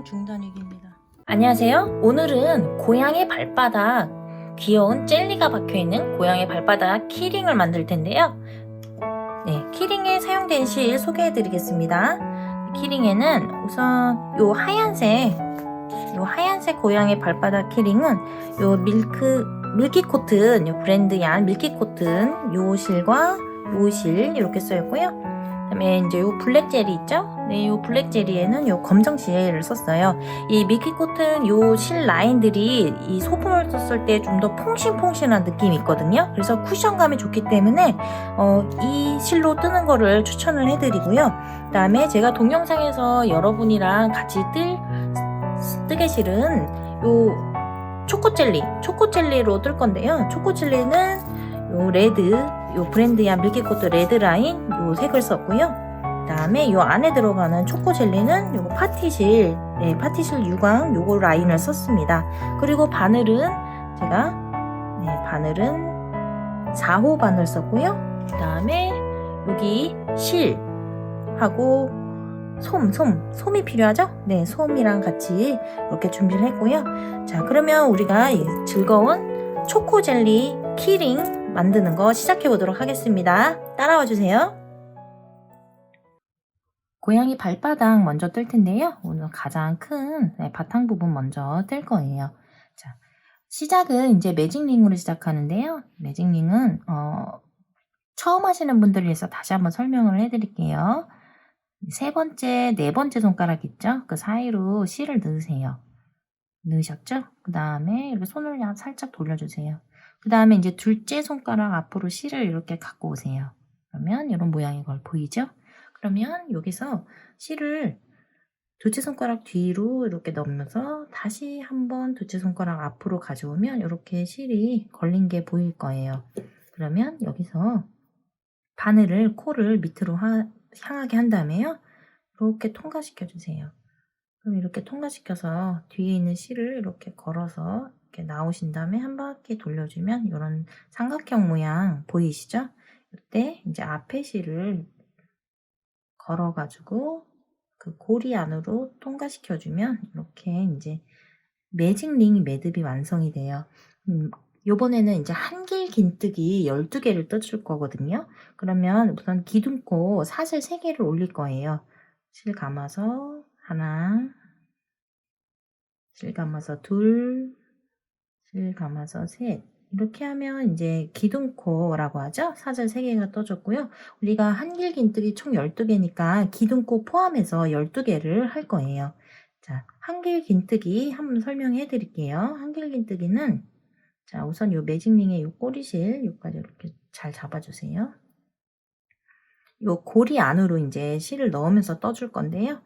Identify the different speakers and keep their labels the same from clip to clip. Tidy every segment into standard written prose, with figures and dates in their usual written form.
Speaker 1: 중단 위기입니다.
Speaker 2: 안녕하세요. 오늘은 고양이 발바닥, 귀여운 젤리가 박혀있는 고양이 발바닥 키링을 만들 텐데요. 네, 키링에 사용된 실 소개해드리겠습니다. 키링에는 우선 요 하얀색 고양이 발바닥 키링은 요 밀키 코튼, 요 브랜드 얀 밀키 코튼 요 실과 요 실 이렇게 써있고요. 그다음에 이제 요 블랙 젤리 있죠? 네, 요 블랙 젤리에는 요 검정 실을 썼어요. 이 밀키 코튼 요 실 라인들이 이 소품을 썼을 때 좀 더 퐁신퐁신한 느낌이 있거든요. 그래서 쿠션감이 좋기 때문에 이 실로 뜨는 거를 추천을 해드리고요. 그다음에 제가 동영상에서 여러분이랑 같이 뜨개 실은 요 초코젤리로 뜰 건데요. 초코젤리는 요 레드, 요 브랜드야 밀키코트 레드 라인 요 색을 썼고요. 그 다음에 요 안에 들어가는 초코젤리는 요거 파티실, 파티실 유광 요거 라인을 썼습니다. 그리고 바늘은 제가 바늘은 4호 바늘 썼고요. 그 다음에 여기 실하고 솜이 필요하죠? 네, 솜이랑 같이 이렇게 준비를 했고요. 자, 그러면 우리가 이 즐거운 초코젤리 키링 만드는 거 시작해 보도록 하겠습니다. 따라와 주세요. 고양이 발바닥 먼저 뜰 텐데요. 오늘 가장 큰 바탕 부분 먼저 뜰 거예요. 자, 시작은 이제 매직링으로 시작하는데요. 매직링은 처음 하시는 분들을 위해서 다시 한번 설명을 해드릴게요. 세 번째, 네 번째 손가락 있죠? 그 사이로 실을 넣으세요. 넣으셨죠? 그 다음에 이렇게 손을 살짝 돌려주세요. 그 다음에 이제 둘째 손가락 앞으로 실을 이렇게 갖고 오세요. 그러면 이런 모양인 걸 보이죠? 그러면 여기서 실을 둘째 손가락 뒤로 이렇게 넣으면서 다시 한번 둘째 손가락 앞으로 가져오면 이렇게 실이 걸린 게 보일 거예요. 그러면 여기서 바늘을 코를 밑으로 향하게 한 다음에요. 이렇게 통과시켜 주세요. 그럼 이렇게 통과시켜서 뒤에 있는 실을 이렇게 걸어서 이렇게 나오신 다음에 한 바퀴 돌려주면 이런 삼각형 모양 보이시죠? 이때 이제 앞에 실을 걸어가지고 그 고리 안으로 통과시켜주면 이렇게 이제 매직링 매듭이 완성이 돼요. 요번에는 이제 한길 긴뜨기 12개를 떠줄 거거든요. 그러면 우선 기둥코 사슬 3개를 올릴 거예요. 실 감아서 하나, 실 감아서 둘, 실 감아서 셋. 이렇게 하면 이제 기둥코라고 하죠. 사슬 3개가 떠졌고요. 우리가 한길 긴뜨기 총 12개니까 기둥코 포함해서 12개를 할 거예요. 자, 한길 긴뜨기 한번 설명해 드릴게요. 한길 긴뜨기는 자, 우선 요 매직링의 요 꼬리실 요까지 이렇게 잘 잡아주세요. 요 고리 안으로 이제 실을 넣으면서 떠줄 건데요.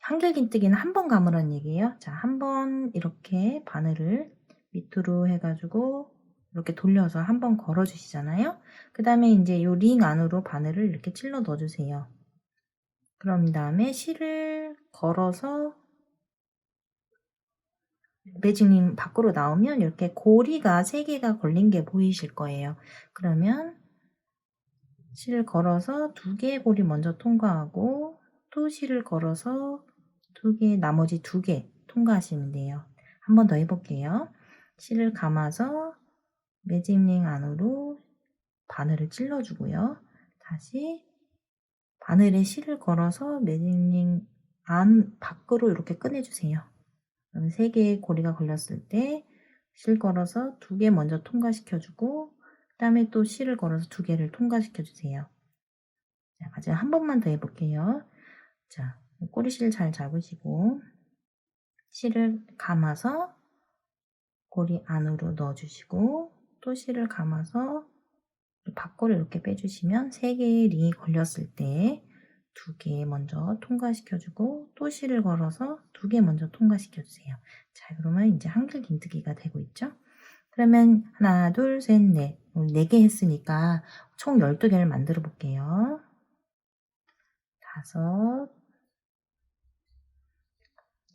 Speaker 2: 한길 긴뜨기는 한 번 감으라는 얘기예요. 자, 한 번 이렇게 바늘을 밑으로 해가지고 이렇게 돌려서 한 번 걸어 주시잖아요. 그 다음에 이제 요 링 안으로 바늘을 이렇게 찔러 넣어주세요. 그런 다음에 실을 걸어서 매직링 밖으로 나오면 이렇게 고리가 3개가 걸린 게 보이실 거예요. 그러면 실을 걸어서 2개의 고리 먼저 통과하고 또 실을 걸어서 나머지 2개 통과하시면 돼요. 한 번 더 해볼게요. 실을 감아서 매직링 안으로 바늘을 찔러주고요. 다시 바늘에 실을 걸어서 매직링 안 밖으로 이렇게 꺼내주세요. 그러면 3개의 고리가 걸렸을 때 실 걸어서 2개 먼저 통과시켜주고 그 다음에 또 실을 걸어서 2개를 통과시켜주세요. 자, 마지막 한 번만 더 해볼게요. 자, 꼬리실 잘 잡으시고 실을 감아서 고리 안으로 넣어주시고 또 실을 감아서 밖으로 이렇게 빼주시면 3개의 링이 걸렸을 때 2개 먼저 통과시켜주고 또 실을 걸어서 2개 먼저 통과시켜주세요. 자, 그러면 이제 한길 긴뜨기가 되고 있죠? 그러면 하나, 둘, 셋, 넷. 4개 했으니까 총 12개를 만들어 볼게요. 5,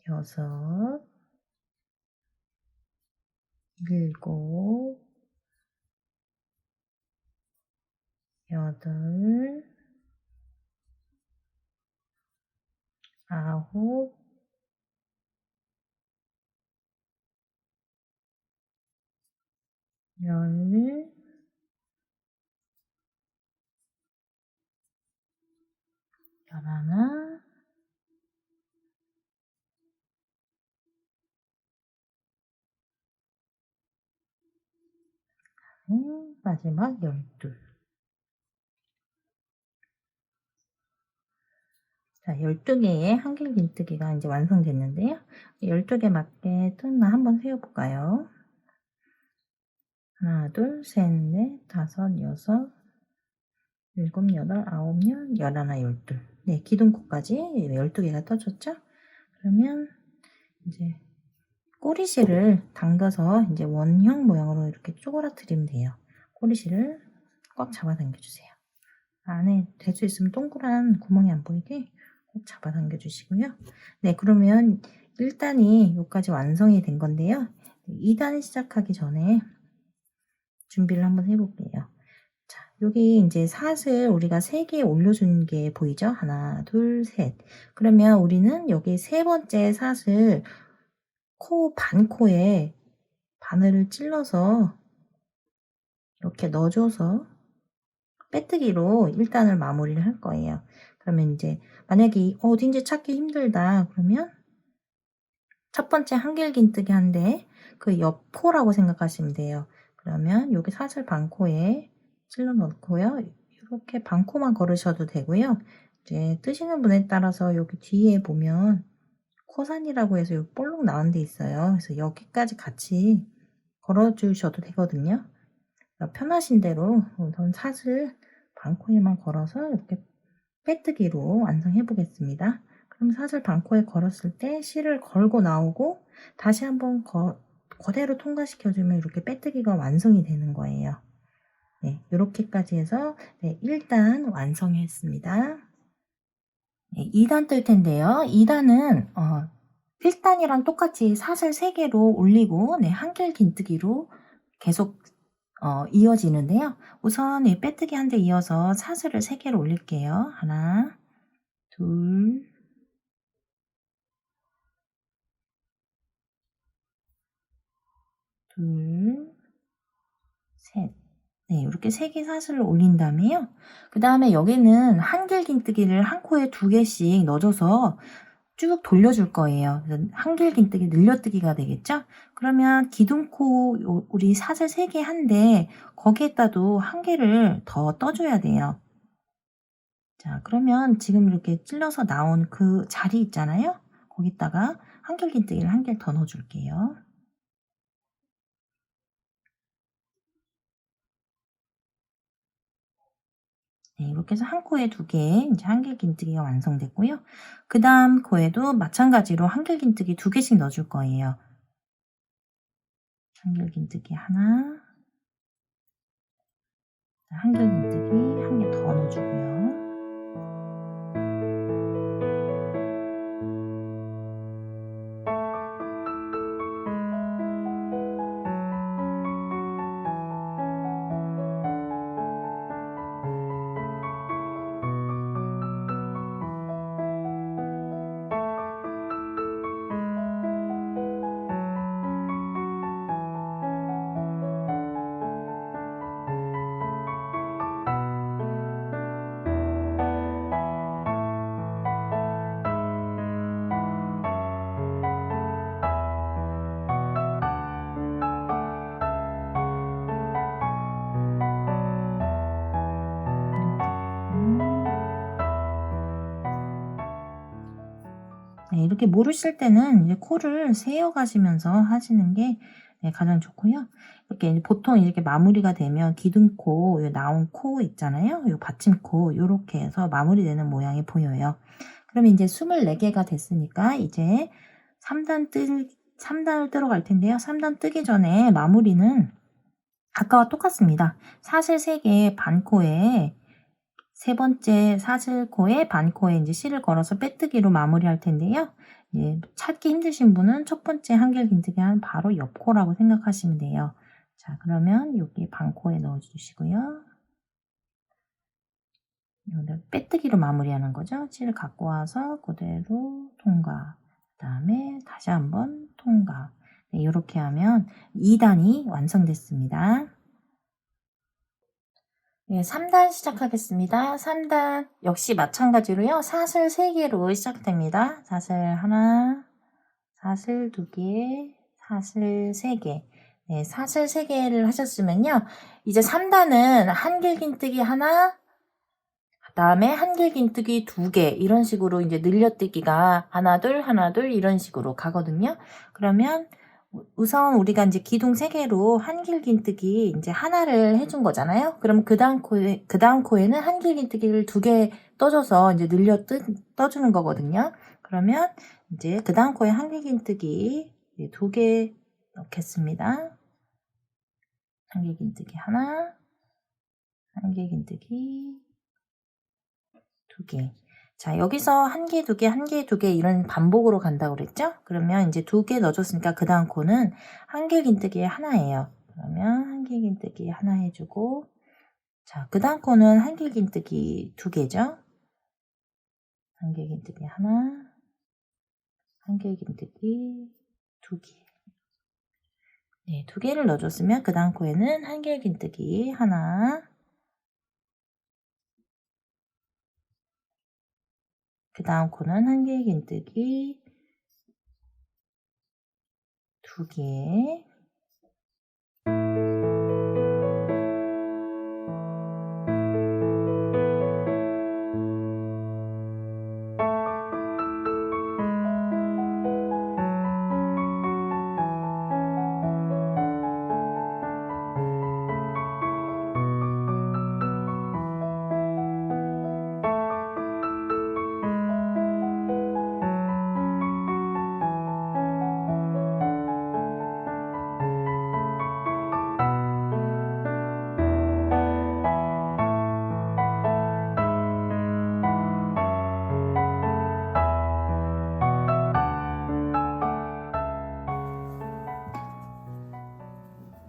Speaker 2: 6, 7, 8, 9, 열, 열하나, 마지막 12. 자, 12개의 한길긴뜨기가 이제 완성됐는데요. 12개 맞게 뜬나 한번 세어볼까요? 하나, 둘, 셋, 넷, 다섯, 여섯, 일곱, 여덟, 아홉, 열, 열하나, 열둘. 네, 기둥코까지 12개가 떠졌죠? 그러면 이제 꼬리실을 당겨서 이제 원형 모양으로 이렇게 쪼그라뜨리면 돼요. 꼬리실을 꽉 잡아당겨주세요. 안에 될 수 있으면 동그란 구멍이 안 보이게 꼭 잡아당겨 주시고요. 네, 그러면 1단이 여기까지 완성이 된 건데요. 2단 시작하기 전에 준비를 한번 해볼게요. 자, 여기 이제 사슬 우리가 3개 올려준 게 보이죠? 하나, 둘, 셋. 그러면 우리는 여기 세 번째 사슬 코 반코에 바늘을 찔러서 이렇게 넣어줘서 빼뜨기로 1단을 마무리를 할 거예요. 그러면 이제 만약에 어딘지 찾기 힘들다 그러면 첫 번째 한길긴뜨기 한데 그 옆 코라고 생각하시면 돼요. 그러면 여기 사슬 반코에 찔러 넣고요. 이렇게 반코만 걸으셔도 되고요. 이제 뜨시는 분에 따라서 여기 뒤에 보면 코산이라고 해서 여기 볼록 나온 데 있어요. 그래서 여기까지 같이 걸어주셔도 되거든요. 편하신 대로 우선 사슬 반코에만 걸어서 이렇게 빼뜨기로 완성해 보겠습니다. 그럼 사슬 반코에 걸었을 때 실을 걸고 나오고 다시 한번 그대로 통과시켜주면 이렇게 빼뜨기가 완성이 되는 거예요. 네, 이렇게까지 해서 네, 1단 완성했습니다. 네, 2단 뜰 텐데요. 2단은 1단이랑 똑같이 사슬 3개로 올리고 네, 한길 긴뜨기로 계속 이어지는데요. 우선 이 빼뜨기 한 대 이어서 사슬을 3개로 올릴게요. 하나, 둘, 둘, 셋. 네, 이렇게 3개 사슬을 올린 다음에요. 그 다음에 여기는 한길긴뜨기를 한 코에 2개씩 넣어줘서 쭉 돌려줄 거예요. 한길긴뜨기 늘려뜨기가 되겠죠? 그러면 기둥코 우리 사슬 3개 한데 거기에다도 한 개를 더 떠줘야 돼요. 자, 그러면 지금 이렇게 찔러서 나온 그 자리 있잖아요? 거기다가 한길긴뜨기를 한 개 더 넣어줄게요. 네, 이렇게 해서 한 코에 2개, 이제 한길긴뜨기가 완성됐고요. 그 다음 코에도 마찬가지로 한길긴뜨기 2개씩 넣어줄 거예요. 한길긴뜨기 하나, 한길긴뜨기 한 개 더 넣어주고요. 네, 이렇게 모르실 때는 이제 코를 세어 가시면서 하시는 게 네, 가장 좋고요. 이렇게 보통 이렇게 마무리가 되면 기둥코, 나온 코 있잖아요. 요 받침코, 요렇게 해서 마무리되는 모양이 보여요. 그러면 이제 24개가 됐으니까 이제 3단을 뜨러 갈 텐데요. 3단 뜨기 전에 마무리는 아까와 똑같습니다. 사슬 3개 반코에 세 번째 사슬코에 반코에 이제 실을 걸어서 빼뜨기로 마무리할 텐데요. 예, 찾기 힘드신 분은 첫 번째 한길긴뜨기 한 바로 옆 코라고 생각하시면 돼요. 자, 그러면 여기 반코에 넣어주시고요. 빼뜨기로 마무리하는 거죠. 실을 갖고 와서 그대로 통과. 그 다음에 다시 한번 통과. 네, 이렇게 하면 2단이 완성됐습니다. 네, 3단 시작하겠습니다. 3단 역시 마찬가지로요. 사슬 3개로 시작됩니다. 사슬 하나, 사슬 2개, 사슬 3개. 네, 사슬 3개를 하셨으면요. 이제 3단은 한길긴뜨기 하나, 그 다음에 한길긴뜨기 2개 이런 식으로 이제 늘려뜨기가 하나 둘 하나 둘 이런 식으로 가거든요. 그러면 우선 우리가 이제 기둥 3개로 한길긴뜨기 이제 하나를 해준 거잖아요. 그럼 그 다음 코에는 한길긴뜨기를 2개 떠줘서 이제 떠주는 거거든요. 그러면 이제 그 다음 코에 한길긴뜨기 2개 넣겠습니다. 한길긴뜨기 하나, 한길긴뜨기 2개. 자, 여기서 1개, 2개, 1개, 2개 이런 반복으로 간다고 그랬죠? 그러면 이제 2개 넣어줬으니까 그 다음 코는 한길긴뜨기 하나예요. 그러면 한길긴뜨기 하나 해주고, 자, 그 다음 코는 한길긴뜨기 2개죠? 한길긴뜨기 하나, 한길긴뜨기 2개. 네, 2개를 넣어줬으면 그 다음 코에는 한길긴뜨기 하나, 그 다음 코는 한길긴뜨기 2개.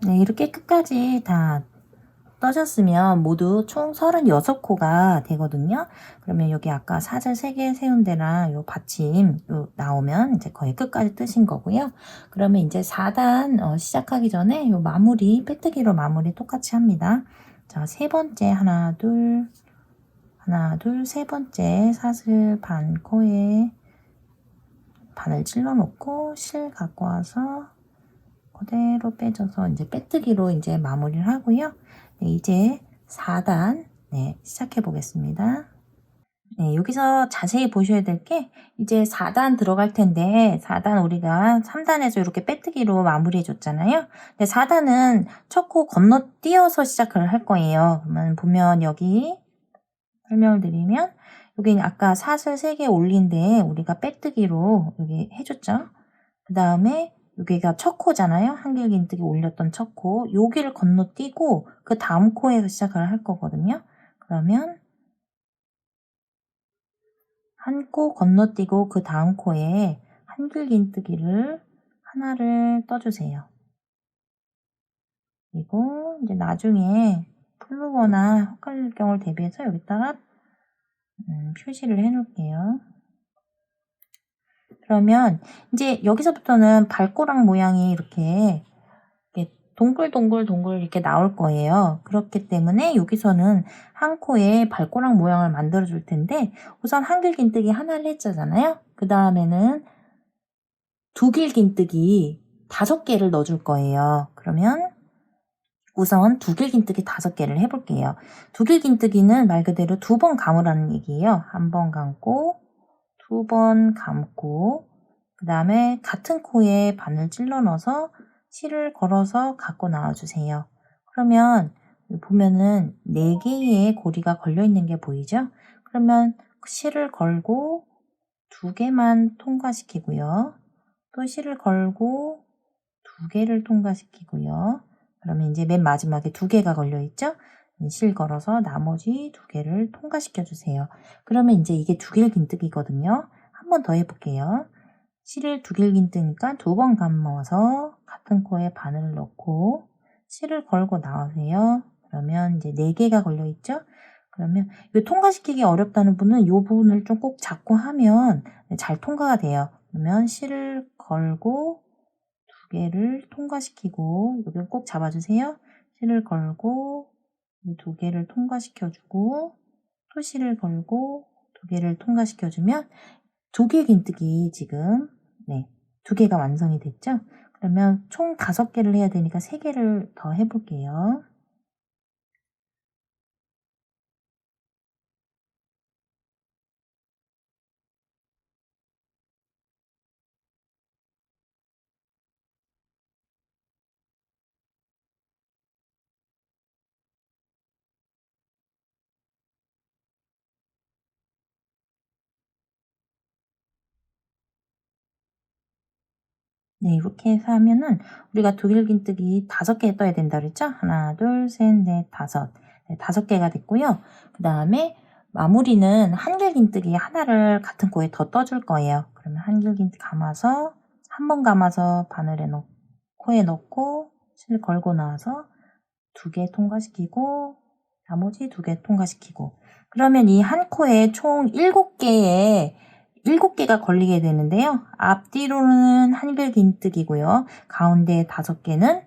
Speaker 2: 네, 이렇게 끝까지 다 떠졌으면 모두 총 36코가 되거든요. 그러면 여기 아까 사슬 3개 세운 데랑 요 받침 나오면 이제 거의 끝까지 뜨신 거고요. 그러면 이제 4단 시작하기 전에 요 마무리, 빼뜨기로 마무리 똑같이 합니다. 자, 세 번째 하나, 둘, 세 번째 사슬 반 코에 바늘 찔러 놓고 실 갖고 와서 그대로 빼줘서 이제 빼뜨기로 이제 마무리를 하고요. 네, 이제 4단 시작해 보겠습니다. 네, 여기서 자세히 보셔야 될 게 이제 4단 들어갈 텐데 4단 우리가 3단에서 이렇게 빼뜨기로 마무리해 줬잖아요. 근데 4단은 첫 코 건너뛰어서 시작을 할 거예요. 그러면 보면 여기 설명을 드리면 여기 아까 사슬 3개 올린 데 우리가 빼뜨기로 여기 해줬죠. 그 다음에 여기가 첫 코잖아요. 한길긴뜨기 올렸던 첫 코. 여기를 건너뛰고 그 다음 코에서 시작을 할 거거든요. 그러면 한 코 건너뛰고 그 다음 코에 한길긴뜨기를 하나를 떠주세요. 그리고 이제 나중에 풀르거나 헛갈릴 경우를 대비해서 여기다가 표시를 해 놓을게요. 그러면 이제 여기서부터는 발꼬락 모양이 이렇게 동글동글 이렇게 나올 거예요. 그렇기 때문에 여기서는 한 코에 발꼬락 모양을 만들어 줄 텐데 우선 한길긴뜨기 하나를 했잖아요. 그 다음에는 두길긴뜨기 5개를 넣어 줄 거예요. 그러면 우선 두길긴뜨기 5개를 해볼게요. 두길긴뜨기는 말 그대로 2번 감으라는 얘기예요. 한 번 감고 2번 감고 그 다음에 같은 코에 바늘 찔러 넣어서 실을 걸어서 갖고 나와주세요. 그러면 보면은 4개의 고리가 걸려있는 게 보이죠? 그러면 실을 걸고 2개만 통과시키고요. 또 실을 걸고 2개를 통과시키고요. 그러면 이제 맨 마지막에 2개가 걸려있죠? 실 걸어서 나머지 2개를 통과시켜 주세요. 그러면 이제 이게 두길긴뜨기거든요. 한 번 더 해볼게요. 실을 두길긴뜨니까 2번 감아서 같은 코에 바늘을 넣고 실을 걸고 나오세요. 그러면 이제 4개가 걸려있죠? 그러면 이 통과시키기 어렵다는 분은 이 부분을 좀 꼭 잡고 하면 잘 통과가 돼요. 그러면 실을 걸고 2개를 통과시키고 여기 꼭 잡아주세요. 실을 걸고 이 두 개를 통과시켜주고 또 실을 걸고 두 개를 통과시켜주면 두 개 긴뜨기 지금 두 개가 완성이 됐죠? 그러면 총 5개를 해야 되니까 3개를 더 해볼게요. 네, 이렇게 해서 하면은 우리가 독일긴뜨기 5개 떠야 된다 그랬죠? 하나, 둘, 셋, 넷, 다섯. 네, 5개가 됐고요. 그 다음에 마무리는 한길긴뜨기 하나를 같은 코에 더 떠줄 거예요. 그러면 한길긴뜨기 감아서 한 번 감아서 바늘에 넣고 코에 넣고 실 걸고 나와서 2개 통과시키고 나머지 2개 통과시키고 그러면 이 한 코에 총 7개가 걸리게 되는데요. 앞뒤로는 한길 긴뜨기고요. 가운데 5개는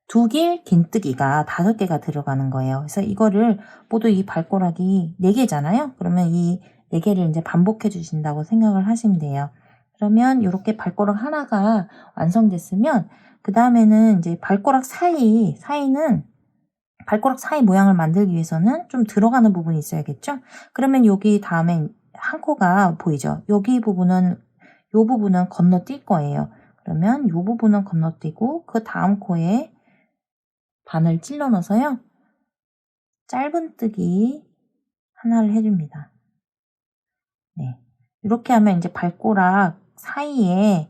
Speaker 2: 두길 긴뜨기가 5개가 들어가는 거예요. 그래서 이거를 모두 이 발꼬락이 4개잖아요. 그러면 이 4개를 이제 반복해 주신다고 생각을 하시면 돼요. 그러면 이렇게 발꼬락 하나가 완성됐으면 그 다음에는 이제 발꼬락 사이는 발가락 사이 모양을 만들기 위해서는 좀 들어가는 부분이 있어야겠죠? 그러면 여기 다음에 한 코가 보이죠? 여기 부분은, 요 부분은 건너뛸 거예요. 그러면 요 부분은 건너뛰고 그 다음 코에 바늘 찔러 넣어서요. 짧은뜨기 하나를 해줍니다. 네. 이렇게 하면 이제 발가락 사이에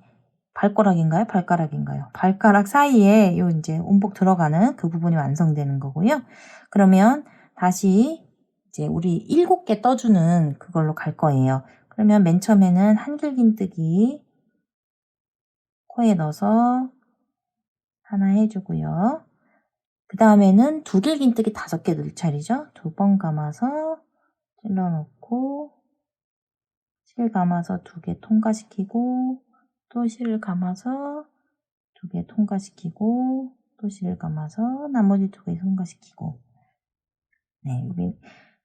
Speaker 2: 발가락인가요? 발가락인가요? 발가락 사이에 요 이제 온복 들어가는 그 부분이 완성되는 거고요. 그러면 다시 이제 우리 7개 떠주는 그걸로 갈 거예요. 그러면 맨 처음에는 한길긴뜨기 코에 넣어서 하나 해주고요. 그 다음에는 두길긴뜨기 5개 넣을 차례죠. 2번 감아서 찔러 놓고 실 감아서 2개 통과시키고 또 실을 감아서 2개 통과시키고 또 실을 감아서 나머지 2개 통과시키고 네, 여기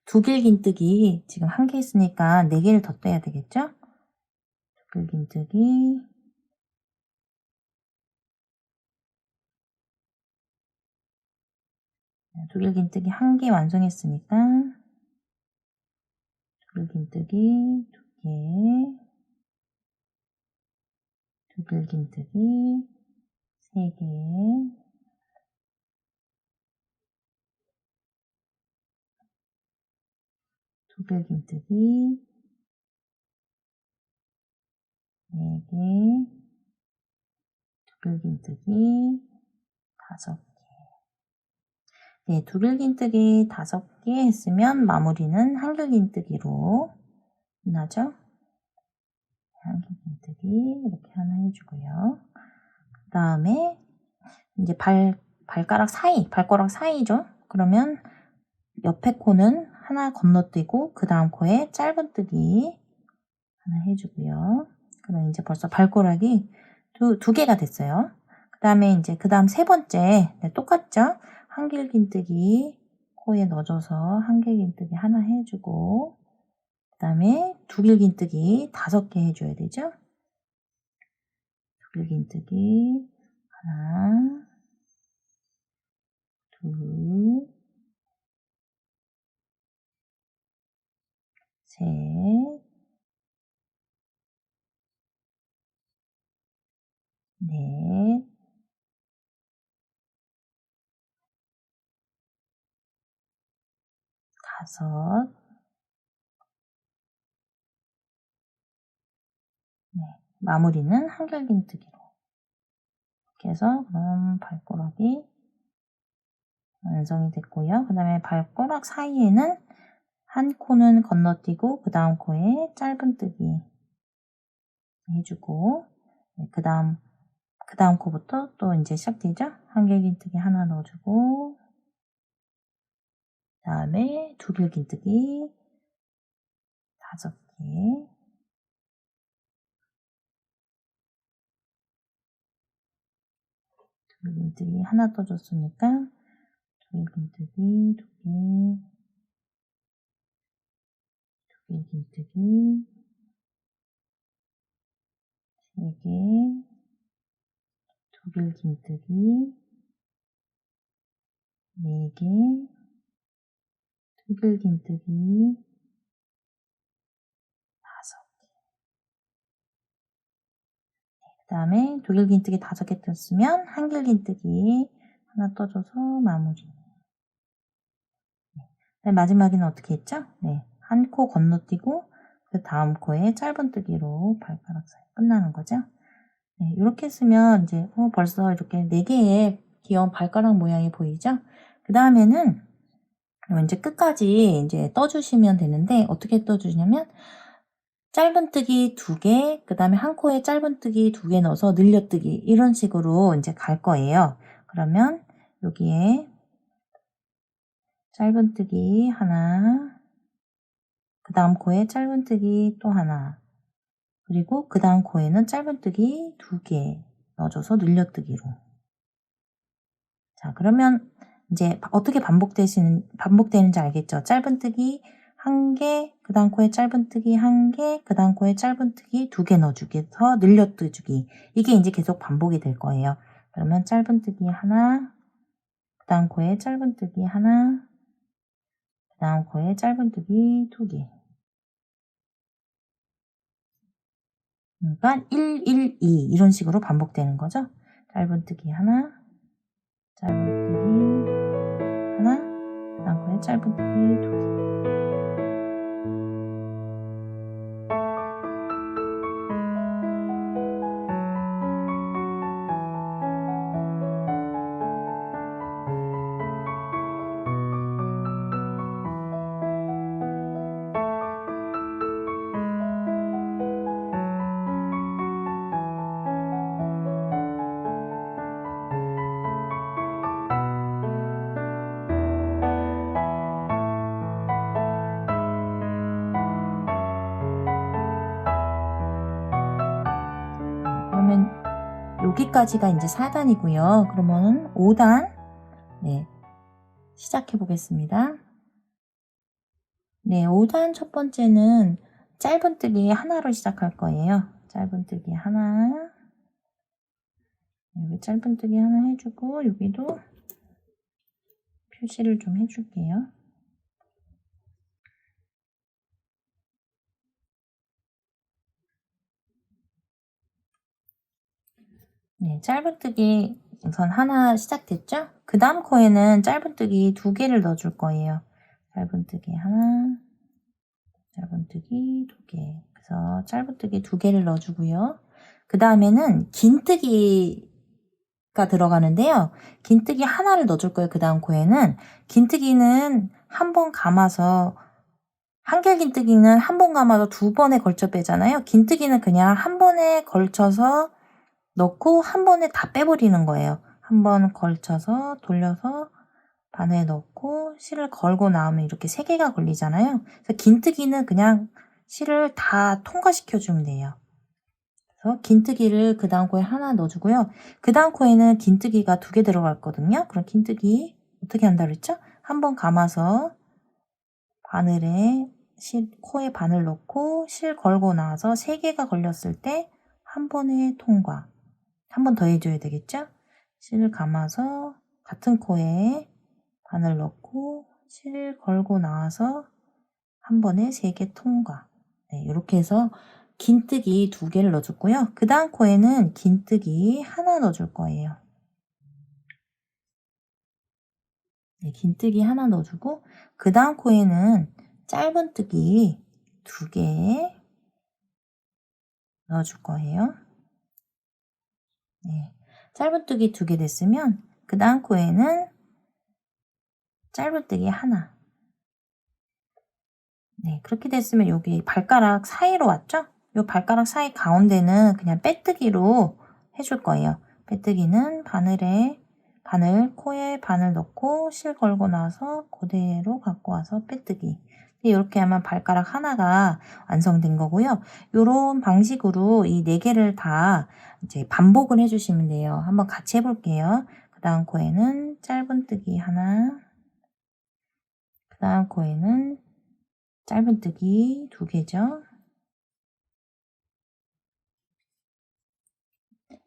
Speaker 2: 두길긴뜨기 지금 1개 있으니까 4개를 더 떼야 되겠죠? 두길긴뜨기 두길긴뜨기 1개 완성했으니까 두길긴뜨기 2개 두길긴뜨기 3개 두길긴뜨기 4개 두길긴뜨기 5개 네, 두길긴뜨기 5개 했으면 마무리는 한길긴뜨기로 끝나죠? 한길긴뜨기 이렇게 하나 해주고요. 그 다음에 이제 발가락 사이죠? 그러면 옆에 코는 하나 건너뛰고 그 다음 코에 짧은뜨기 하나 해주고요. 그럼 이제 벌써 발가락이 두 개가 됐어요. 그 다음에 이제 그 다음 3번째 똑같죠? 한길긴뜨기 코에 넣어줘서 한길긴뜨기 하나 해주고 그 다음에 두길긴뜨기 5개 해줘야 되죠? 두길긴뜨기 하나 둘 셋, 넷, 다섯, 네. 마무리는 한길긴뜨기로. 이렇게 해서 그럼 발가락이 완성이 됐고요. 그 다음에 발가락 사이에는 한 코는 건너뛰고 그 다음 코에 짧은뜨기 해주고 네, 그 다음 코부터 또 이제 시작되죠? 한길긴뜨기 하나 넣어주고 그 다음에 두길긴뜨기 5개 두길긴뜨기 하나 떠줬으니까 길긴뜨기 2개, 2개 긴뜨기 3개, 2길 긴뜨기 4개, 2길 긴뜨기 5개. 그 다음에 2길 긴뜨기 5개 떴으면 1길 긴뜨기 하나 떠줘서 마무리. 네, 마지막에는 어떻게 했죠? 네, 한 코 건너뛰고 그 다음 코에 짧은뜨기로 발가락 사이 끝나는 거죠. 네, 이렇게 했으면 이제 벌써 이렇게 4개의 귀여운 발가락 모양이 보이죠? 그 다음에는 이제 끝까지 이제 떠주시면 되는데 어떻게 떠주냐면 짧은뜨기 2개, 그 다음에 한 코에 짧은뜨기 2개 넣어서 늘려뜨기 이런 식으로 이제 갈 거예요. 그러면 여기에 짧은뜨기 하나, 그 다음 코에 짧은뜨기 또 하나, 그리고 그 다음 코에는 짧은뜨기 2개 넣어줘서 늘려뜨기로. 자, 그러면 이제 어떻게 반복되는지 알겠죠? 짧은뜨기 1개, 그 다음 코에 짧은뜨기 1개, 그 다음 코에 짧은뜨기 2개 넣어주기 해서 늘려뜨기. 이게 이제 계속 반복이 될 거예요. 그러면 짧은뜨기 하나, 그 다음 코에 짧은뜨기 하나, 그 다음 코에 짧은뜨기 2개. 그러니까 1, 1, 2 이런 식으로 반복되는 거죠. 짧은뜨기 하나, 짧은뜨기 하나, 그 다음 코에 짧은뜨기 2개. 그러면 여기까지가 이제 4단이고요. 그러면 5단 네, 시작해 보겠습니다. 네, 5단 첫 번째는 짧은뜨기 하나로 시작할 거예요. 짧은뜨기 하나, 여기 짧은뜨기 하나 해주고 여기도 표시를 좀 해줄게요. 네, 짧은뜨기 우선 하나 시작됐죠? 그 다음 코에는 짧은뜨기 2개를 넣어줄 거예요. 짧은뜨기 하나, 짧은뜨기 2개. 그래서 짧은뜨기 2개를 넣어주고요. 그 다음에는 긴뜨기가 들어가는데요. 긴뜨기 하나를 넣어줄 거예요. 그 다음 코에는 긴뜨기는 한 번 감아서 한길 긴뜨기는 한 번 감아서 2번에 걸쳐 빼잖아요. 긴뜨기는 그냥 한 번에 걸쳐서 넣고 한 번에 다 빼버리는 거예요. 한 번 걸쳐서 돌려서 바늘에 넣고 실을 걸고 나오면 이렇게 3개가 걸리잖아요. 그래서 긴뜨기는 그냥 실을 다 통과시켜주면 돼요. 그래서 긴뜨기를 그 다음 코에 하나 넣어주고요. 그 다음 코에는 긴뜨기가 2개 들어갔거든요. 그럼 긴뜨기 어떻게 한다 그랬죠? 한 번 감아서 바늘에 코에 바늘 넣고 실 걸고 나와서 3개가 걸렸을 때 한 번에 통과. 한 번 더 해줘야 되겠죠? 실을 감아서 같은 코에 바늘 넣고 실 걸고 나와서 한 번에 3개 통과. 네, 이렇게 해서 긴뜨기 2개를 넣어줬고요. 그 다음 코에는 긴뜨기 하나 넣어줄 거예요. 네, 긴뜨기 하나 넣어주고 그 다음 코에는 짧은뜨기 2개 넣어줄 거예요. 네, 짧은뜨기 2개 됐으면 그 다음 코에는 짧은뜨기 하나. 네, 그렇게 됐으면 여기 발가락 사이로 왔죠? 이 발가락 사이 가운데는 그냥 빼뜨기로 해줄 거예요. 빼뜨기는 코에 바늘 넣고 실 걸고 나서 그대로 갖고 와서 빼뜨기. 이렇게 하면 발가락 하나가 완성된 거고요. 이런 방식으로 이 4개를 다 이제 반복을 해주시면 돼요. 한번 같이 해볼게요. 그 다음 코에는 짧은뜨기 하나, 그 다음 코에는 짧은뜨기 2개죠.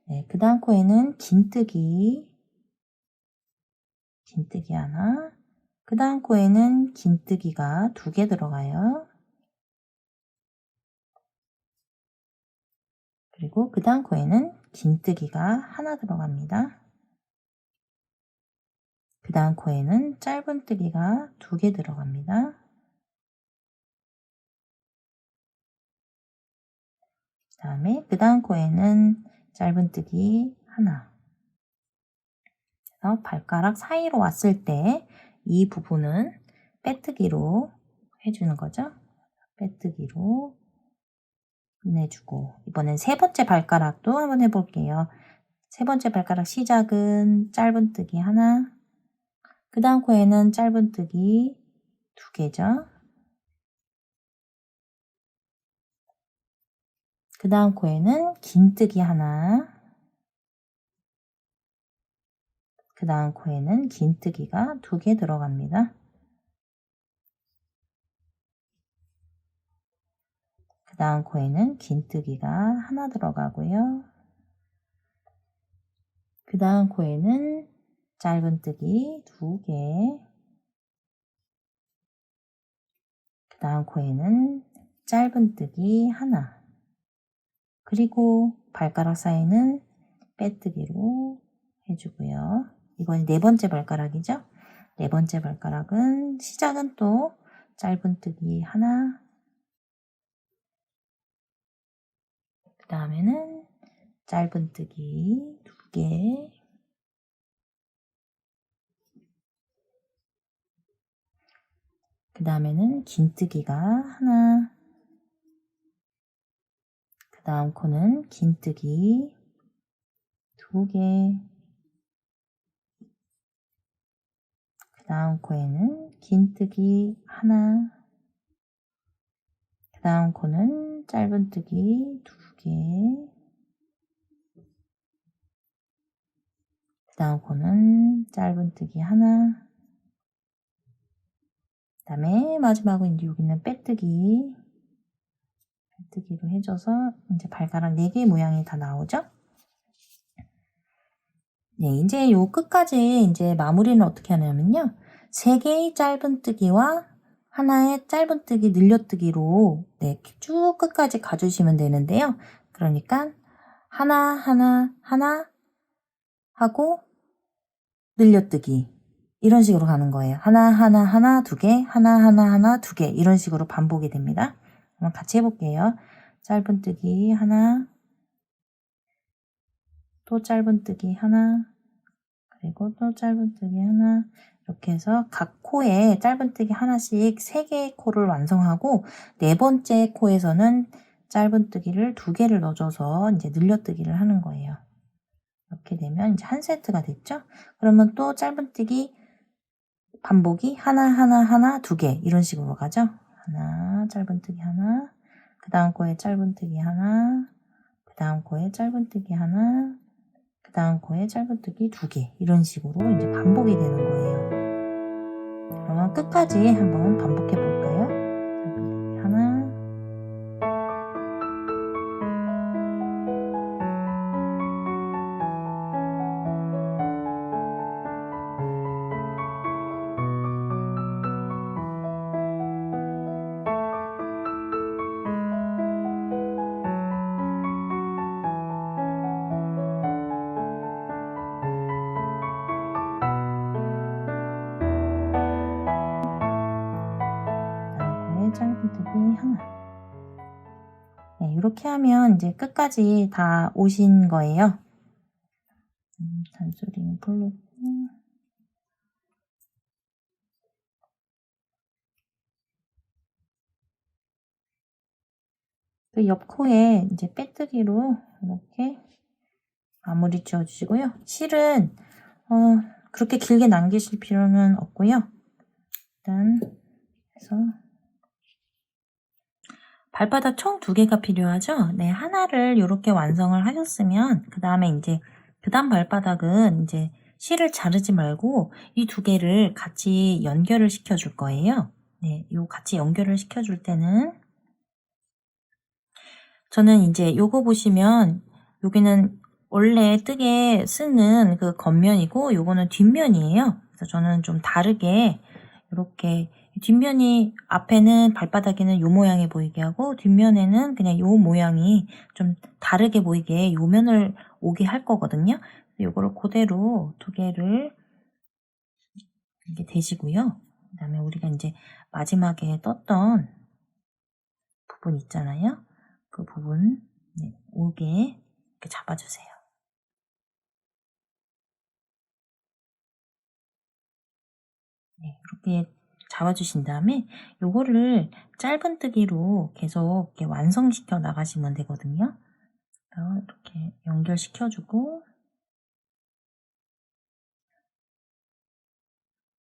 Speaker 2: 네, 그 다음 코에는 긴뜨기 하나, 그 다음 코에는 긴뜨기가 2개 들어가요. 그리고 그 다음 코에는 긴뜨기가 하나 들어갑니다. 그 다음 코에는 짧은뜨기가 2개 들어갑니다. 그 다음에 그 다음 코에는 짧은뜨기 하나. 그래서 발가락 사이로 왔을 때 이 부분은 빼뜨기로 해주는 거죠. 빼뜨기로 끝내주고, 이번엔 세 번째 발가락도 한번 해볼게요. 세 번째 발가락 시작은 짧은뜨기 하나, 그 다음 코에는 짧은뜨기 2개죠. 그 다음 코에는 긴뜨기 하나, 그 다음 코에는 긴뜨기가 2개 들어갑니다. 그 다음 코에는 긴뜨기가 하나 들어가고요. 그 다음 코에는 짧은뜨기 2개, 그 다음 코에는 짧은뜨기 하나, 그리고 발가락 사이는 빼뜨기로 해주고요. 이번에 네 번째 발가락이죠. 네 번째 발가락은 시작은 또 짧은뜨기 하나, 그 다음에는 짧은뜨기 2개, 그 다음에는 긴뜨기가 하나, 그 다음 코는 긴뜨기 2개, 그 다음 코에는 긴뜨기 하나, 그 다음 코는 짧은뜨기 2개, 그 다음 코는 짧은뜨기 하나, 그 다음에 마지막은 이제 여기는 빼뜨기로 해줘서 이제 발가락 4개 모양이 다 나오죠? 네, 이제 요 끝까지 이제 마무리는 어떻게 하냐면요. 3개의 짧은뜨기와 하나의 짧은뜨기 늘려뜨기로 네, 쭉 끝까지 가주시면 되는데요. 그러니까 하나 하고 늘려뜨기 이런 식으로 가는 거예요. 하나 2개, 하나 2개 이런 식으로 반복이 됩니다. 한번 같이 해볼게요. 짧은뜨기 하나, 또 짧은뜨기 하나, 그리고 또 짧은뜨기 하나, 이렇게 해서 각 코에 짧은뜨기 하나씩 3개의 코를 완성하고 네 번째 코에서는 짧은뜨기를 2개를 넣어줘서 이제 늘려뜨기를 하는 거예요. 이렇게 되면 이제 한 세트가 됐죠? 그러면 또 짧은뜨기 반복이 하나 2개 이런 식으로 가죠? 하나, 짧은뜨기 하나, 그 다음 코에 짧은뜨기 하나, 그 다음 코에 짧은뜨기 하나, 그 다음 코에 짧은뜨기 2개 이런 식으로 이제 반복이 되는 거예요. 그러면 끝까지 한번 반복해 볼까요? 짧은뜨기 하나, 그 다음 코에 짧은뜨기 하나. 네, 이렇게 하면 이제 끝까지 다 오신 거예요. 잔소리는 풀고. 그 옆 코에 이제 빼뜨기로 이렇게 마무리 지어주시고요. 실은 그렇게 길게 남기실 필요는 없고요. 일단 해서 발바닥 총 2개가 필요하죠. 네, 하나를 이렇게 완성을 하셨으면 그 다음에 이제 그 다음 발바닥은 이제 실을 자르지 말고 이 두 개를 같이 연결을 시켜 줄 거예요. 네, 요 같이 연결을 시켜 줄 때는 저는 인제 요거 보시면 여기는 원래 뜨개 쓰는 그 겉면이고 요거는 뒷면이에요. 그래서 저는 좀 다르게 요렇게 뒷면이 앞에는 발바닥에는 요 모양이 보이게 하고 뒷면에는 그냥 요 모양이 좀 다르게 보이게 요 면을 오게 할 거거든요. 요거를 고대로 두 개를 이렇게 대시고요. 그다음에 우리가 인제 마지막에 떴던 부분 있잖아요. 그 부분 네, 오게 이렇게 잡아주세요. 네, 이렇게 잡아주신 다음에 요거를 짧은뜨기로 계속 이렇게 완성시켜 나가시면 되거든요. 그래서 이렇게 연결시켜주고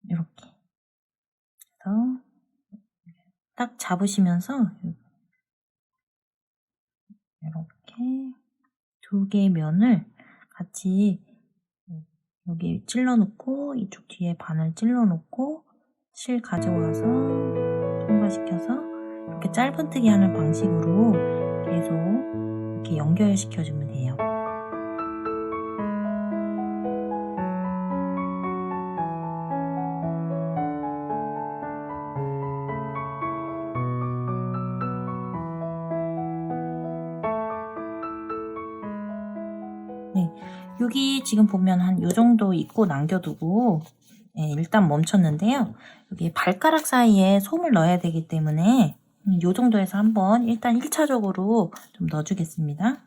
Speaker 2: 이렇게 해서 딱 잡으시면서 이렇게 두 개의 면을 같이 여기 찔러 놓고 이쪽 뒤에 반을 찔러 놓고 실 가져와서 통과시켜서 이렇게 짧은뜨기 하는 방식으로 계속 이렇게 연결시켜 주면 돼요. 네, 여기 지금 보면 한 요 정도 입고 남겨두고 네, 일단 멈췄는데요. 여기 발가락 사이에 솜을 넣어야 되기 때문에 요 정도에서 한번 일단 1차적으로 좀 넣어주겠습니다.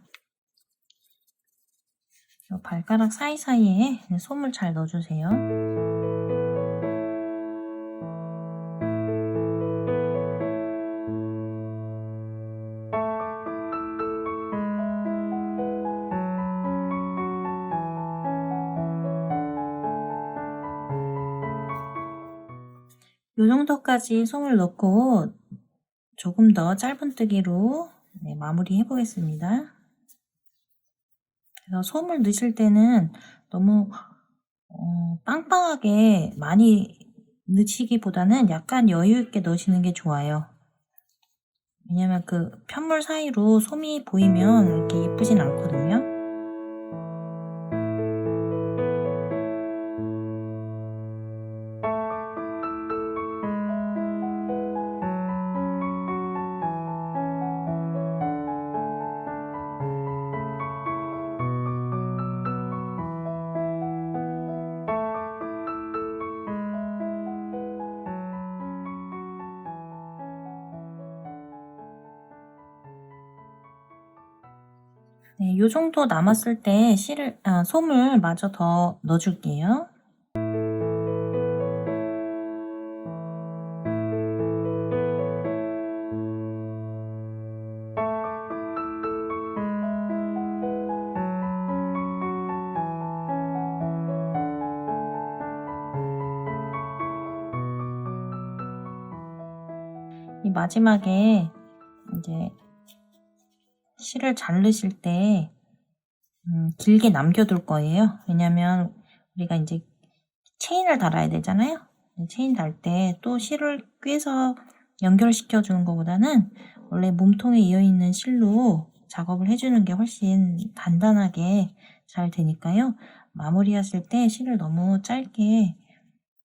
Speaker 2: 요 발가락 사이사이에 솜을 잘 넣어주세요. 요 정도까지 솜을 넣고 조금 더 짧은뜨기로 네, 마무리해 보겠습니다. 그래서 솜을 넣으실 때는 너무 빵빵하게 많이 넣으시기보다는 약간 여유 있게 넣으시는 게 좋아요. 왜냐면 그 편물 사이로 솜이 보이면 이렇게 예쁘진 않거든요. 네, 요 정도 남았을 때 솜을 마저 더 넣어줄게요. 이 마지막에 이제 실을 자르실 때 길게 남겨둘 거예요. 왜냐면 우리가 이제 체인을 달아야 되잖아요. 체인 달 때 또 실을 꿰서 연결시켜 주는 것보다는 원래 몸통에 이어 있는 실로 작업을 해주는 게 훨씬 단단하게 잘 되니까요. 마무리하실 때 실을 너무 짧게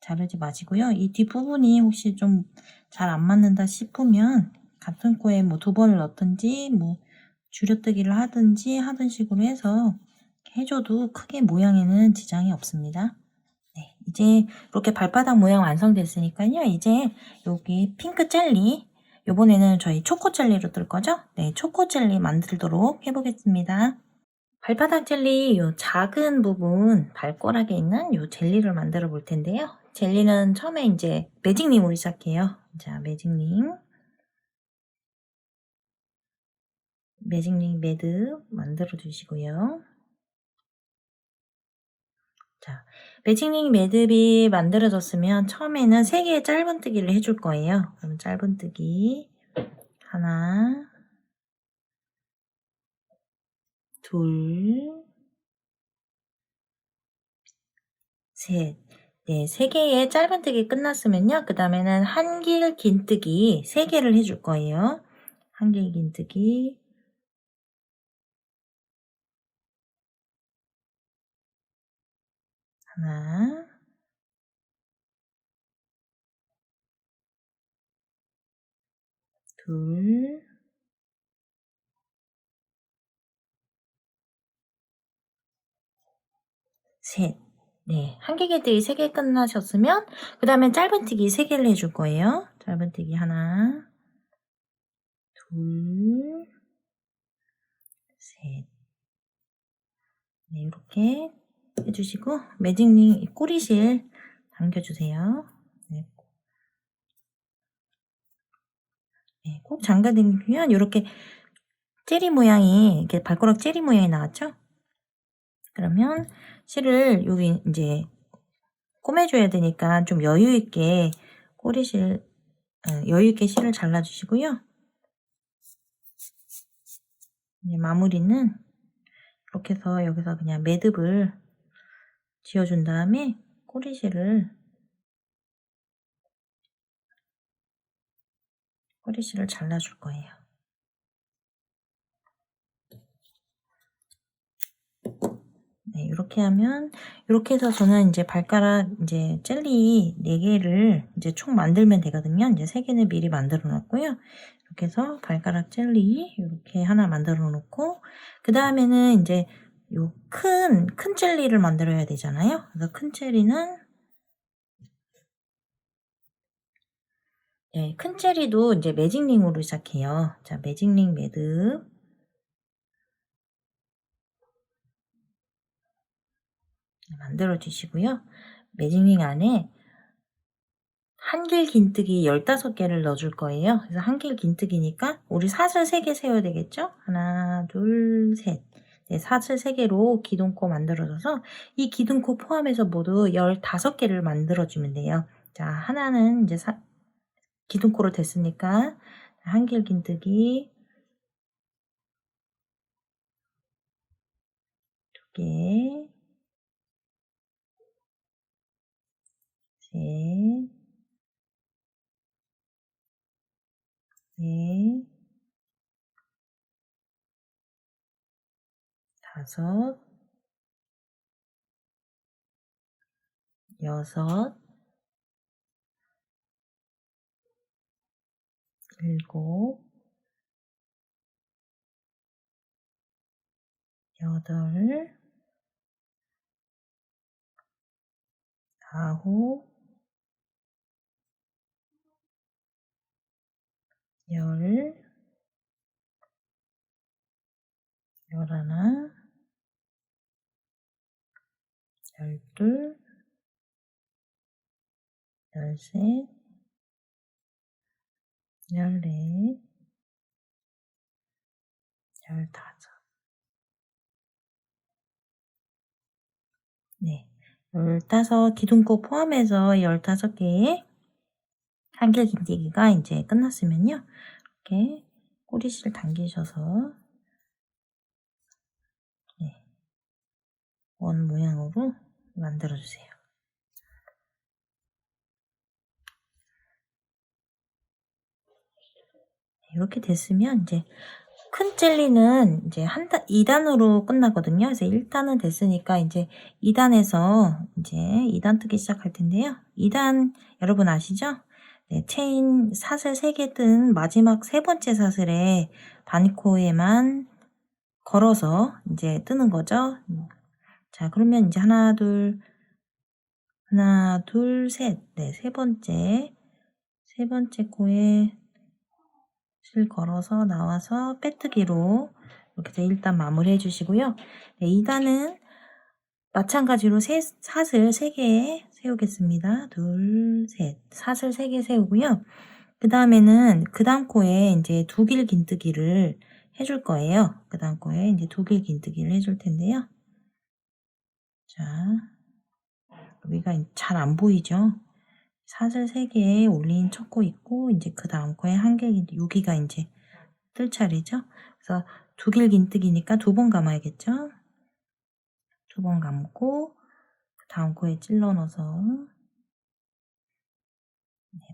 Speaker 2: 자르지 마시고요. 이 뒷부분이 혹시 좀 잘 안 맞는다 싶으면 같은 코에 뭐 2번을 넣든지 뭐 줄여뜨기를 하든지 하던 식으로 해서 해줘도 크게 모양에는 지장이 없습니다. 네, 이제 이렇게 발바닥 모양 완성됐으니까요. 이제 여기 핑크 젤리, 요번에는 저희 초코 젤리로 뜰 거죠? 네, 초코 젤리 만들도록 해보겠습니다. 발바닥 젤리 요 작은 부분 발가락에 있는 요 젤리를 만들어 볼 텐데요. 젤리는 처음에 이제 매직링으로 시작해요. 자, 매직링 매듭 만들어 주시고요. 자, 매직링 매듭이 만들어졌으면 처음에는 3개의 짧은뜨기를 해줄 거예요. 그럼 짧은뜨기 하나, 둘, 셋. 네, 3개의 짧은뜨기 끝났으면요. 그 다음에는 한길 긴뜨기 3개를 해줄 거예요. 한길 긴뜨기 하나, 둘, 셋. 네, 한길 긴뜨기 3개 끝나셨으면 그 다음엔 짧은뜨기 3개를 해줄 거예요. 짧은뜨기 하나, 둘, 셋. 네, 이렇게 해주시고 매직링 꼬리실 당겨주세요. 네, 네, 꼭 잠가당기면 이렇게 젤리 모양이 이렇게 발가락 젤리 모양이 나왔죠? 그러면 실을 여기 이제 꼬매줘야 되니까 좀 여유 있게 꼬리실 여유 있게 실을 잘라주시고요. 이제 마무리는 이렇게 해서 여기서 그냥 매듭을 지어준 다음에 꼬리실을 잘라줄 거예요. 네, 이렇게 하면 이렇게 해서 저는 이제 발가락 이제 젤리 4개를 이제 총 만들면 되거든요. 이제 3개는 미리 만들어 놨고요. 이렇게 해서 발가락 젤리 이렇게 하나 만들어 놓고 그 다음에는 이제 요 큰 젤리를 만들어야 되잖아요. 그래서 큰 젤리는 네, 큰 젤리도 이제 매직링으로 시작해요. 자, 매직링 매듭 만들어 주시고요. 매직링 안에 한길 긴뜨기 15개를 넣어줄 거예요. 그래서 한길 긴뜨기니까 우리 사슬 3개 세워야 되겠죠? 하나, 둘, 셋. 네, 사슬 3개로 기둥코 만들어줘서 이 기둥코 포함해서 모두 15개를 만들어주면 돼요. 자, 하나는 이제 기둥코로 됐으니까 한길 긴뜨기 2개, 셋, 넷, 5, 6, 7, 8, 9, 10, 11, 12, 13, 14, 15. 네. 15 기둥코 포함해서 15개의 한길 긴뜨기가 이제 끝났으면요. 이렇게 꼬리실 당기셔서 네, 원 모양으로 만들어 주세요. 이렇게 됐으면 이제 큰 젤리는 이제 2단으로 끝나거든요. 그래서 1단은 됐으니까 이제 2단에서 이제 2단 뜨기 시작할 텐데요. 2단 여러분 아시죠? 네, 체인 사슬 3개 뜬 마지막 3번째 사슬에 반코에만 걸어서 이제 뜨는 거죠. 자, 그러면 이제 하나, 둘, 셋. 네, 세 번째 코에 실 걸어서 나와서 빼뜨기로 이렇게 해서 일단 마무리 해주시고요. 네, 2단은 마찬가지로 사슬 3개 세우겠습니다. 둘, 셋. 사슬 3개 세우고요. 그 다음에는 그 다음 코에 이제 두길 긴뜨기를 해줄 거예요. 그 다음 코에 이제 두길 긴뜨기를 해줄 텐데요. 자, 여기가 잘 안 보이죠? 사슬 3개에 올린 첫 코 있고, 이제 그 다음 코에 한길 긴뜨기, 여기가 이제 뜰 차례죠? 그래서 두길 긴뜨기니까 2번 감아야겠죠? 2번 감고, 그 다음 코에 찔러 넣어서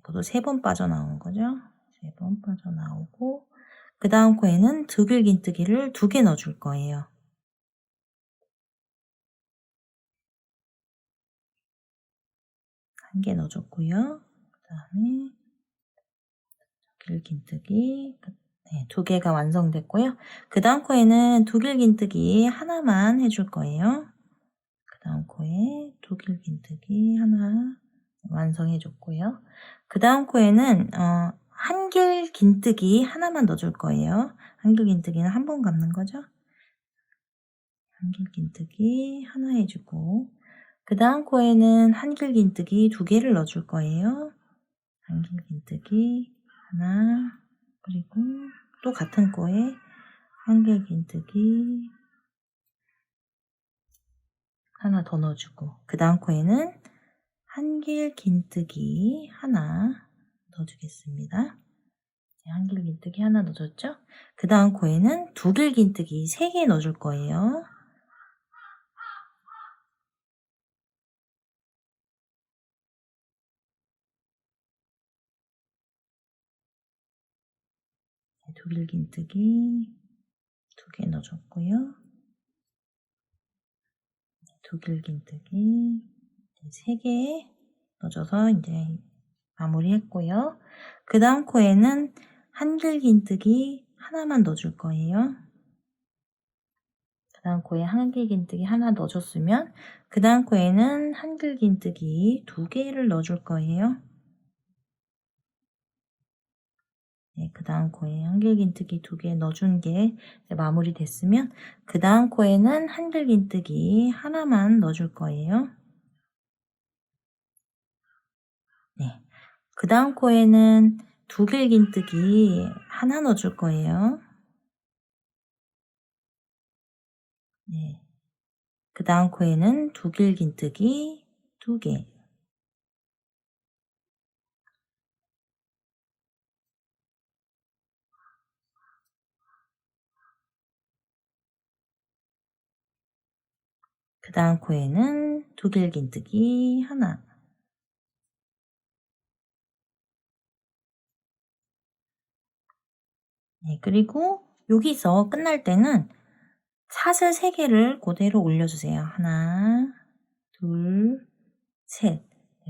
Speaker 2: 모두 3번 빠져나오는 거죠. 3번 빠져나오고 그 다음 코에는 두들긴뜨기를 2개 넣어줄 거예요. 1개 넣어줬고요. 그 다음에 두들긴뜨기 2개가 완성됐고요. 그 다음 코에는 두들긴뜨기 하나만 해줄 거예요. 그 다음 코에 두들긴뜨기 하나 완성해 줬고요. 그 다음 코에는 한길긴뜨기 하나만 넣어줄 거예요. 한길긴뜨기는 한 번 감는 거죠. 한길긴뜨기 하나 해주고 그 다음 코에는 한길긴뜨기 2개를 넣어줄 거예요. 한길긴뜨기 하나 그리고 또 같은 코에 한길긴뜨기 하나 더 넣어주고 그 다음 코에는 한길긴뜨기 하나 넣어주겠습니다. 한길긴뜨기 하나 넣어줬죠? 그 다음 코에는 두길긴뜨기 3개 넣어줄 거예요. 두길긴뜨기 2개 넣어줬고요. 두길긴뜨기 3개 넣어줘서 이제 마무리했고요. 그 다음 코에는 한길긴뜨기 하나만 넣어줄 거예요. 그 다음 코에 한길긴뜨기 하나 넣어줬으면 그 다음 코에는 한길긴뜨기 2개를 넣어줄 거예요. 그 다음 코에 한길긴뜨기 2개 넣어준 게 마무리 됐으면 그 다음 코에는 한길긴뜨기 하나만 넣어줄 거예요. 그 다음 코에는 두길긴뜨기 하나 넣어줄 거예요. 그 다음 코에는 두길긴뜨기 2개. 그 다음 코에는 두길긴뜨기 하나. 그리고 여기서 끝날 때는 사슬 3개를 그대로 올려주세요. 하나, 둘, 셋.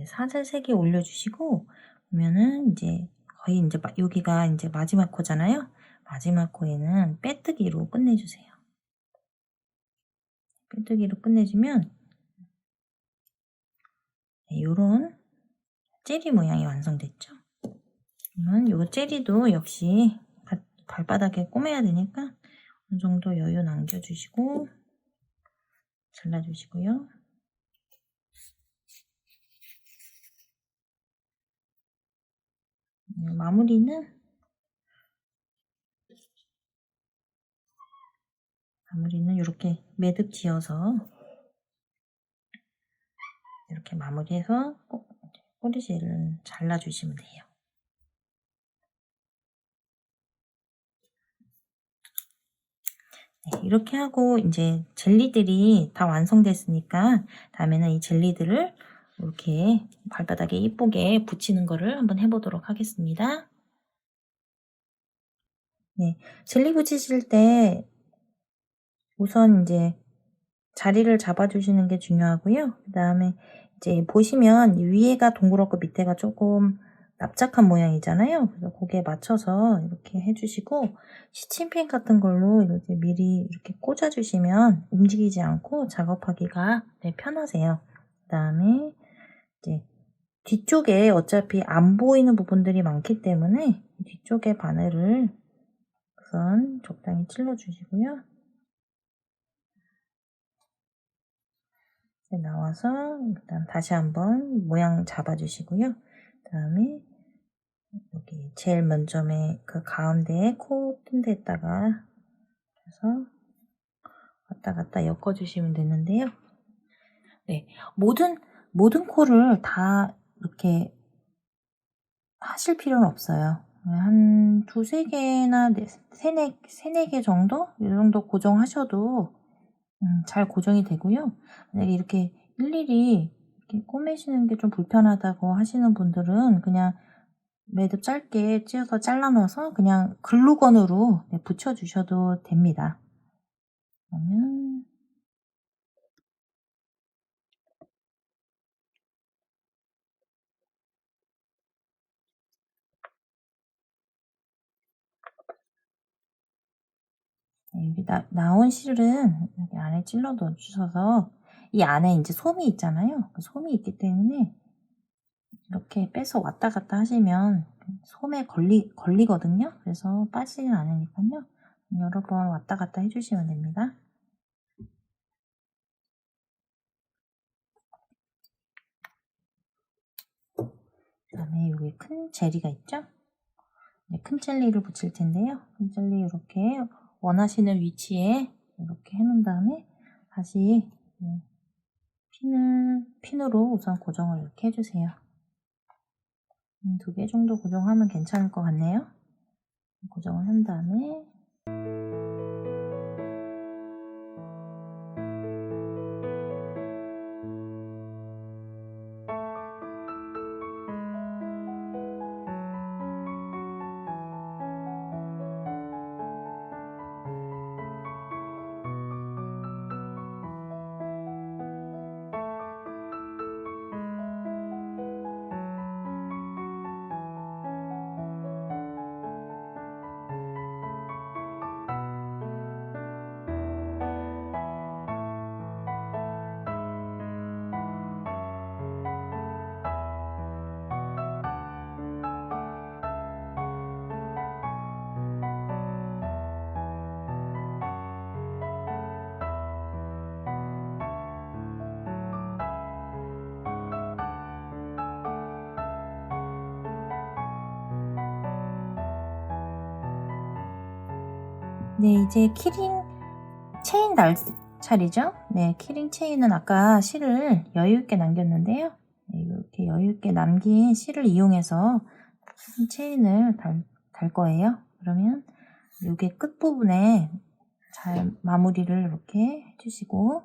Speaker 2: 사슬 3개 올려주시고, 그러면은 이제 거의 이제 여기가 이제 마지막 코잖아요. 마지막 코에는 빼뜨기로 끝내주세요. 빼뜨기로 끝내주면, 요런 젤리 모양이 완성됐죠. 그러면 요 젤리도 역시 발바닥에 꼬매야 되니까 어느 정도 여유 남겨주시고, 잘라주시고요. 마무리는 이렇게 매듭 지어서 이렇게 마무리해서 꼬리실을 잘라주시면 돼요. 이렇게 하고 이제 젤리들이 다 완성됐으니까 다음에는 이 젤리들을 이렇게 발바닥에 이쁘게 붙이는 거를 한번 해보도록 하겠습니다. 젤리 붙이실 때 우선 이제 자리를 잡아주시는 게 중요하고요. 그 다음에 이제 보시면 위에가 동그랗고 밑에가 조금 납작한 모양이잖아요. 그래서 거기에 맞춰서 이렇게 해주시고 시침펜 같은 걸로 이렇게 미리 이렇게 꽂아주시면 움직이지 않고 작업하기가 편하세요. 그 다음에 이제 뒤쪽에 어차피 안 보이는 부분들이 많기 때문에 뒤쪽에 바늘을 우선 적당히 찔러주시고요. 나와서 일단 다시 한번 모양 잡아주시고요. 그 다음에 여기 제일 맨 점에 그 가운데에 코 뜬 데다가 해서 왔다 갔다 엮어주시면 되는데요. 모든 코를 다 이렇게 하실 필요는 없어요. 한 2-3개나 3-4개 정도? 이 정도 고정하셔도 잘 고정이 되고요. 만약에 이렇게 일일이 이렇게 꼬매시는 게 좀 불편하다고 하시는 분들은 그냥 매듭 짧게 찧어서 잘라 넣어서 그냥 글루건으로 붙여 주셔도 됩니다. 그러면 여기 나온 실은 여기 안에 찔러 넣어 주셔서 이 안에 이제 솜이 있잖아요. 그 솜이 있기 때문에 이렇게 빼서 왔다 갔다 하시면 솜에 걸리거든요. 그래서 빠지진 않으니까요. 여러 번 왔다 갔다 해주시면 됩니다. 그 다음에 여기 큰 젤리가 있죠? 네, 큰 젤리를 붙일 텐데요. 큰 젤리 이렇게 원하시는 위치에 이렇게 해놓은 다음에 다시 핀으로 우선 고정을 이렇게 해주세요. 2개 정도 고정하면 괜찮을 것 같네요. 고정을 한 다음에 네, 이제 키링 체인 날 차례죠? 네, 키링 체인은 아까 실을 여유있게 남겼는데요. 네, 이렇게 여유있게 남긴 실을 이용해서 체인을 달 거예요. 그러면 여기 끝부분에 잘 마무리를 이렇게 해주시고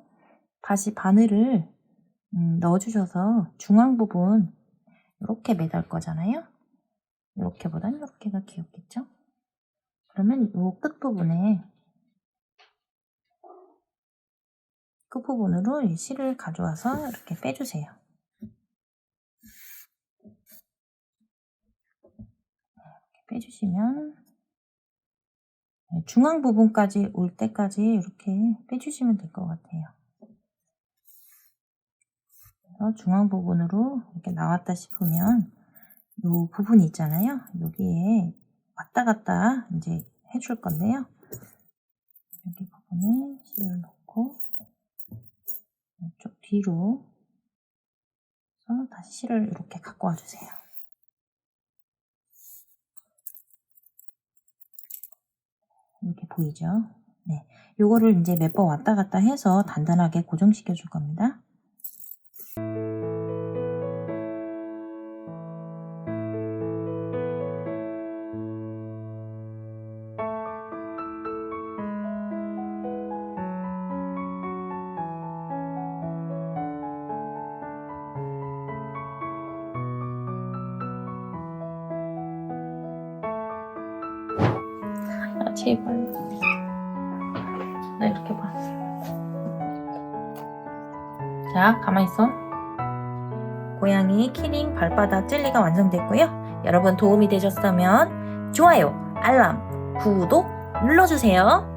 Speaker 2: 다시 바늘을 넣어주셔서 중앙 부분 이렇게 매달 거잖아요. 이렇게보다는 이렇게가 귀엽겠죠? 그러면 이 끝부분으로 이 실을 가져와서 이렇게 빼주세요. 이렇게 빼주시면 중앙 부분까지 올 때까지 이렇게 빼주시면 될 것 같아요. 그래서 중앙 부분으로 이렇게 나왔다 싶으면 이 부분이 있잖아요. 여기에 왔다 갔다 이제 해줄 건데요. 여기 부분에 실을 넣고 이쪽 뒤로 해서 다시 실을 이렇게 갖고 와주세요. 이렇게 보이죠? 네, 요거를 이제 몇 번 왔다 갔다 해서 단단하게 고정시켜 줄 겁니다. 아, 제발. 나 이렇게 봐. 자, 가만히 있어. 고양이 키링 발바닥 젤리가 완성됐고요. 여러분 도움이 되셨다면 좋아요, 알람, 구독 눌러주세요.